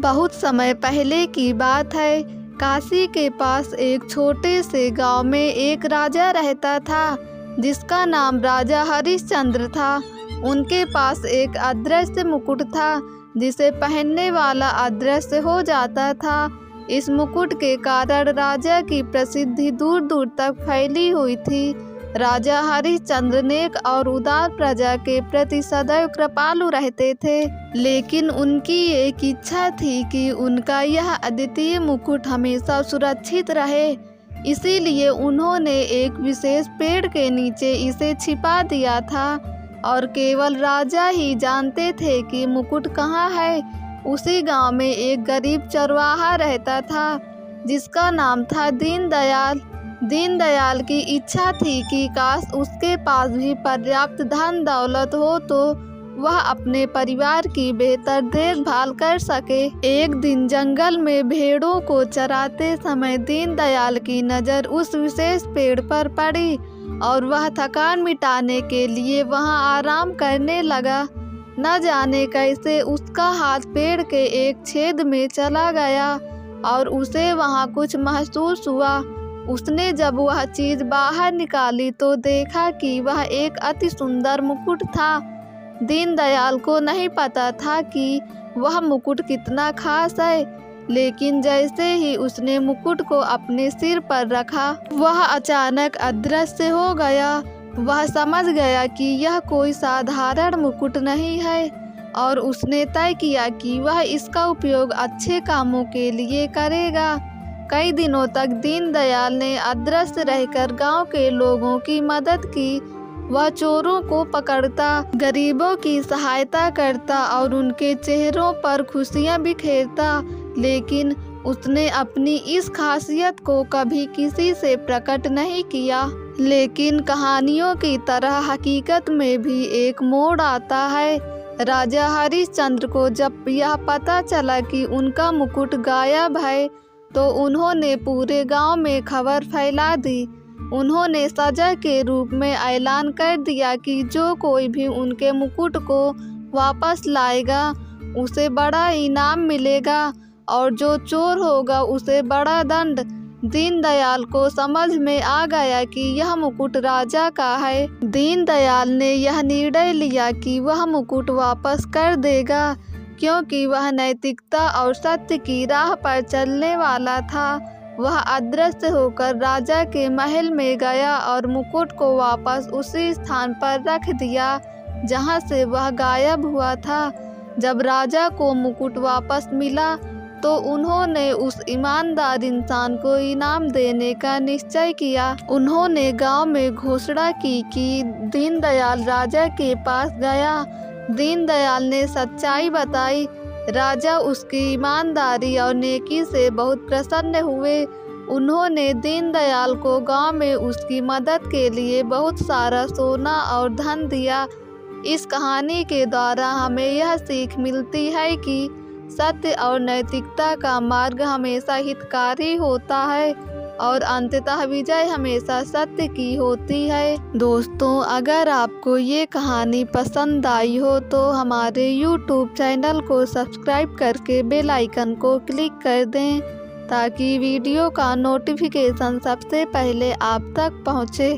बहुत समय पहले की बात है। काशी के पास एक छोटे से गांव में एक राजा रहता था जिसका नाम राजा हरिश्चंद्र था। उनके पास एक अदृश्य मुकुट था जिसे पहनने वाला अदृश्य हो जाता था। इस मुकुट के कारण राजा की प्रसिद्धि दूर दूर तक फैली हुई थी। राजा हरिश्चंद्र नेक और उदार प्रजा के प्रति सदैव कृपालु रहते थे, लेकिन उनकी एक इच्छा थी कि उनका यह अद्वितीय मुकुट हमेशा सुरक्षित रहे। इसीलिए उन्होंने एक विशेष पेड़ के नीचे इसे छिपा दिया था और केवल राजा ही जानते थे कि मुकुट कहाँ है। उसी गांव में एक गरीब चरवाहा रहता था जिसका नाम था दीनदयाल। दीनदयाल की इच्छा थी कि काश उसके पास भी पर्याप्त धन दौलत हो तो वह अपने परिवार की बेहतर देखभाल कर सके। एक दिन जंगल में भेड़ों को चराते समय दीनदयाल की नज़र उस विशेष पेड़ पर पड़ी और वह थकान मिटाने के लिए वहां आराम करने लगा। न जाने कैसे उसका हाथ पेड़ के एक छेद में चला गया और उसे वहां कुछ महसूस हुआ। उसने जब वह चीज़ बाहर निकाली तो देखा कि वह एक अति सुंदर मुकुट था। दीनदयाल को नहीं पता था कि वह मुकुट कितना खास है, लेकिन जैसे ही उसने मुकुट को अपने सिर पर रखा वह अचानक अदृश्य हो गया। वह समझ गया कि यह कोई साधारण मुकुट नहीं है और उसने तय किया कि वह इसका उपयोग अच्छे कामों के लिए करेगा। कई दिनों तक दीनदयाल ने अदृश्य रहकर गांव के लोगों की मदद की। वह चोरों को पकड़ता, गरीबों की सहायता करता और उनके चेहरों पर खुशियां बिखेरता, लेकिन उसने अपनी इस खासियत को कभी किसी से प्रकट नहीं किया। लेकिन कहानियों की तरह हकीकत में भी एक मोड़ आता है। राजा हरिश्चंद्र को जब यह पता चला कि उनका मुकुट गायब है तो उन्होंने पूरे गांव में खबर फैला दी। उन्होंने सजा के रूप में ऐलान कर दिया कि जो कोई भी उनके मुकुट को वापस लाएगा उसे बड़ा इनाम मिलेगा और जो चोर होगा उसे बड़ा दंड। दीनदयाल को समझ में आ गया कि यह मुकुट राजा का है। दीनदयाल ने यह निर्णय लिया कि वह मुकुट वापस कर देगा, क्योंकि वह नैतिकता और सत्य की राह पर चलने वाला था। वह अदृश्य होकर राजा के महल में गया और मुकुट को वापस उसी स्थान पर रख दिया जहां से वह गायब हुआ था। जब राजा को मुकुट वापस मिला तो उन्होंने उस ईमानदार इंसान को इनाम देने का निश्चय किया। उन्होंने गांव में घोषणा की कि दीनदयाल राजा के पास गया। दीनदयाल ने सच्चाई बताई। राजा उसकी ईमानदारी और नेकी से बहुत प्रसन्न हुए। उन्होंने दीनदयाल को गांव में उसकी मदद के लिए बहुत सारा सोना और धन दिया। इस कहानी के द्वारा हमें यह सीख मिलती है कि सत्य और नैतिकता का मार्ग हमेशा हितकारी होता है और अंततः विजय हमेशा सत्य की होती है। दोस्तों, अगर आपको ये कहानी पसंद आई हो तो हमारे YouTube चैनल को सब्सक्राइब करके बेल आइकन को क्लिक कर दें ताकि वीडियो का नोटिफिकेशन सबसे पहले आप तक पहुँचे।